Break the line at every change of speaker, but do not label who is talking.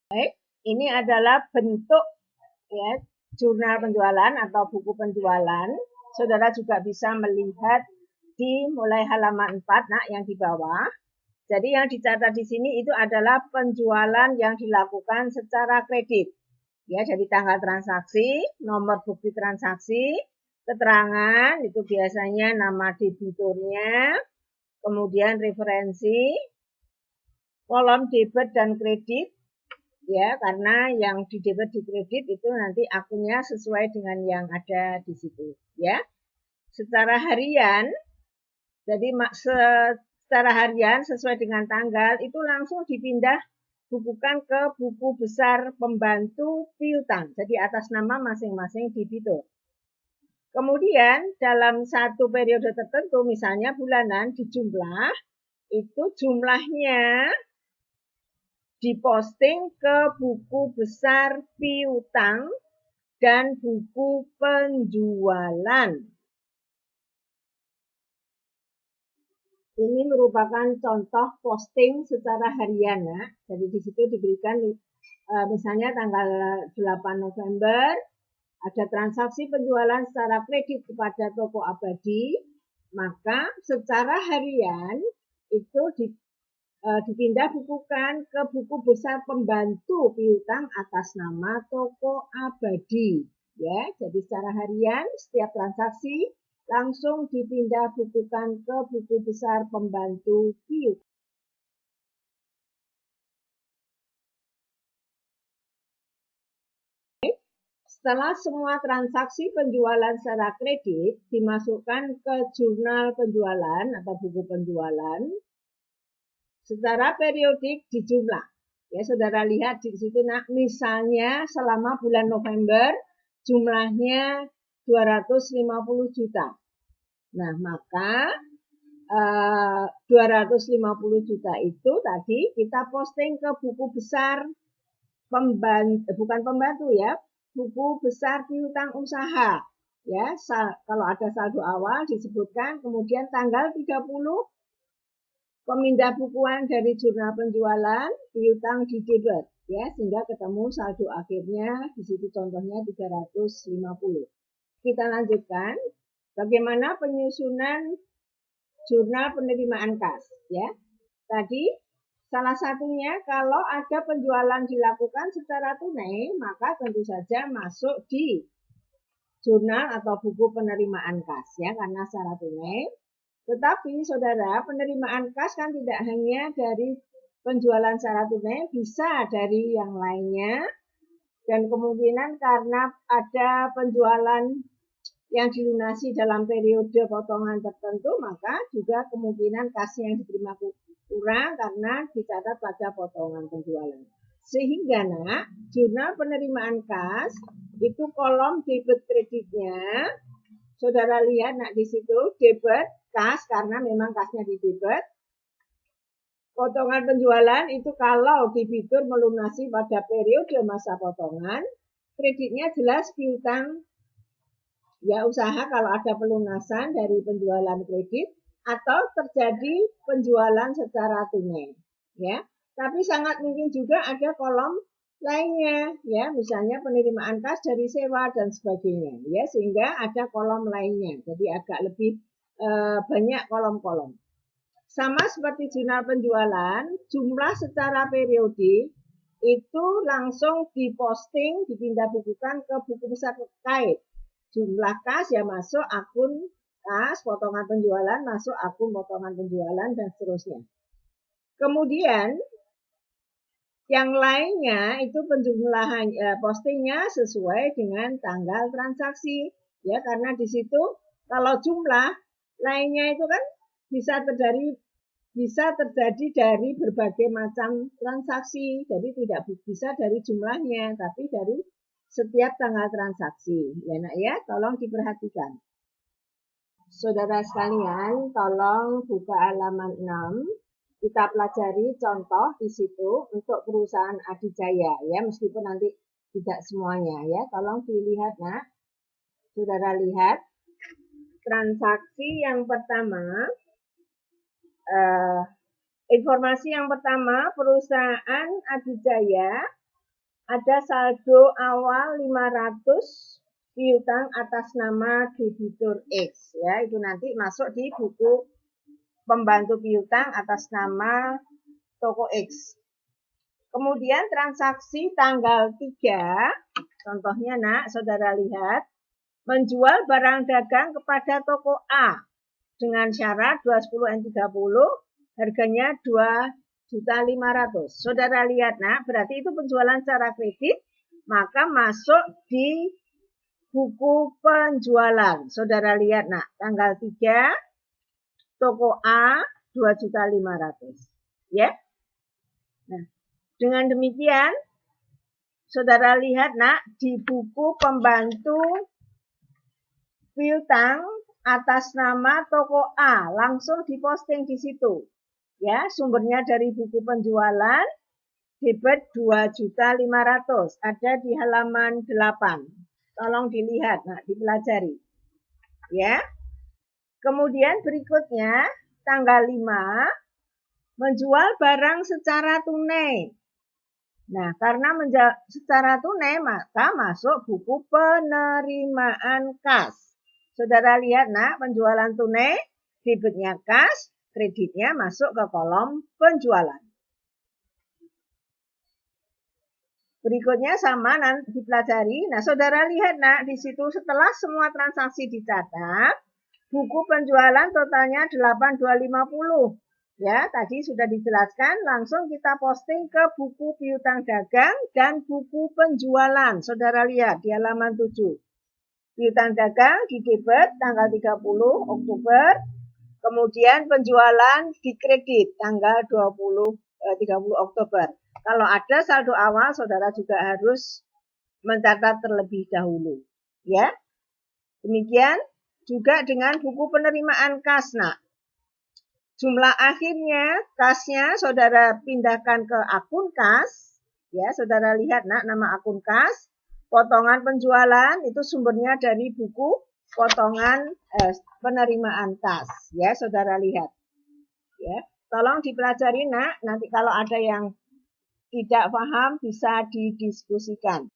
Baik, ini adalah bentuk ya jurnal penjualan atau buku penjualan. Saudara juga bisa melihat di mulai halaman 4 nak yang di bawah. Jadi yang dicatat di sini itu adalah penjualan yang dilakukan secara kredit. Ya, dari tanggal transaksi, nomor bukti transaksi, keterangan itu biasanya nama debiturnya, kemudian referensi, kolom debit dan kredit, ya karena yang di debit di kredit itu nanti akunnya sesuai dengan yang ada di situ, ya. Secara harian, jadi secara harian sesuai dengan tanggal itu langsung dipindah bukukan ke buku besar pembantu piutang, jadi atas nama masing-masing debitur. Kemudian dalam satu periode tertentu, misalnya bulanan, dijumlah, itu jumlahnya diposting ke buku besar piutang dan buku penjualan. Ini merupakan contoh posting secara harian, ya. Jadi di situ diberikan misalnya tanggal 8 November ada transaksi penjualan secara kredit kepada toko abadi, maka secara harian itu dipindah bukukan ke buku besar pembantu piutang atas nama toko abadi, ya. Jadi secara harian setiap transaksi langsung dipindah bukukan ke buku besar pembantu piutang. Setelah semua transaksi penjualan secara kredit dimasukkan ke jurnal penjualan atau buku penjualan, secara periodik dijumlah. Ya, saudara lihat di situ, nah, misalnya selama bulan November jumlahnya 250 juta. Nah, maka 250 juta itu tadi kita posting ke buku besar bukan pembantu ya, buku besar piutang usaha. Ya, kalau ada saldo awal disebutkan, kemudian tanggal 30 pemindah bukuan dari jurnal penjualan piutang di debit, ya, sehingga ketemu saldo akhirnya di situ contohnya 350. Kita lanjutkan bagaimana penyusunan jurnal penerimaan kas, ya. Tadi salah satunya kalau ada penjualan dilakukan secara tunai, maka tentu saja masuk di jurnal atau buku penerimaan kas, ya, karena secara tunai. Tetapi saudara, penerimaan kas kan tidak hanya dari penjualan secara tunai, bisa dari yang lainnya. Dan kemungkinan karena ada penjualan yang dilunasi dalam periode potongan tertentu, maka juga kemungkinan kas yang diterima kurang karena dicatat pada potongan penjualan. Sehingga nak, jurnal penerimaan kas itu kolom debit kreditnya, saudara lihat nak di situ debit kas karena memang kasnya di debit. Potongan penjualan itu kalau debitur melunasi pada periode masa potongan, kreditnya jelas piutang ya usaha kalau ada pelunasan dari penjualan kredit atau terjadi penjualan secara tunai, ya. Tapi sangat mungkin juga ada kolom lainnya, ya, misalnya penerimaan kas dari sewa dan sebagainya, ya, sehingga ada kolom lainnya. Jadi agak lebih banyak kolom-kolom. Sama seperti jurnal penjualan, jumlah secara periodik itu langsung diposting, dipindah bukukan ke buku besar terkait. Jumlah kas ya masuk akun kas, potongan penjualan masuk akun potongan penjualan, dan seterusnya. Kemudian yang lainnya itu penjumlahan postingnya sesuai dengan tanggal transaksi, ya, karena di situ kalau jumlah lainnya itu kan bisa terjadi dari berbagai macam transaksi, jadi tidak bisa dari jumlahnya, tapi dari setiap tanggal transaksi. Ya nak ya, tolong diperhatikan. Saudara sekalian, tolong buka halaman 6. Kita pelajari contoh di situ untuk perusahaan Adijaya, ya, meskipun nanti tidak semuanya, ya. Tolong dilihat nak. Saudara lihat transaksi yang pertama, informasi yang pertama, perusahaan Adijaya ada saldo awal 500 piutang atas nama debitur X, ya. Itu nanti masuk di buku pembantu piutang atas nama toko X. Kemudian transaksi tanggal 3, contohnya nak, saudara lihat, menjual barang dagang kepada toko A dengan syarat 210N30, harganya 2.500.000. Saudara lihat nak, berarti itu penjualan secara kredit, maka masuk di buku penjualan. Saudara lihat nak, tanggal 3, toko A 2.500.000. Ya. Nah, dengan demikian, saudara lihat nak, di buku pembantu piutang atas nama toko A, langsung diposting di situ. Ya, sumbernya dari buku penjualan, debit 2.500.000, ada di halaman 8. Tolong dilihat, nah, dipelajari. Ya. Kemudian berikutnya, tanggal 5, menjual barang secara tunai. Nah, karena secara tunai, maka masuk buku penerimaan kas. Saudara lihat, nak, penjualan tunai, debitnya kas, kreditnya masuk ke kolom penjualan. Berikutnya sama, nanti dipelajari. Nah, saudara lihat, nak, di situ setelah semua transaksi dicatat, buku penjualan totalnya 8.250. Ya, tadi sudah dijelaskan, langsung kita posting ke buku piutang dagang dan buku penjualan. Saudara lihat di halaman 7. Piutang dagang di debit tanggal 30 Oktober, kemudian penjualan di kredit tanggal 30 Oktober. Kalau ada saldo awal, saudara juga harus mencatat terlebih dahulu. Ya, demikian juga dengan buku penerimaan kas. Nah, jumlah akhirnya kasnya saudara pindahkan ke akun kas. Ya, saudara lihat nak, nama akun kas. Potongan penjualan itu sumbernya dari buku potongan penerimaan kas. Ya, saudara lihat. Ya, tolong dipelajari nak. Nanti kalau ada yang tidak paham bisa didiskusikan.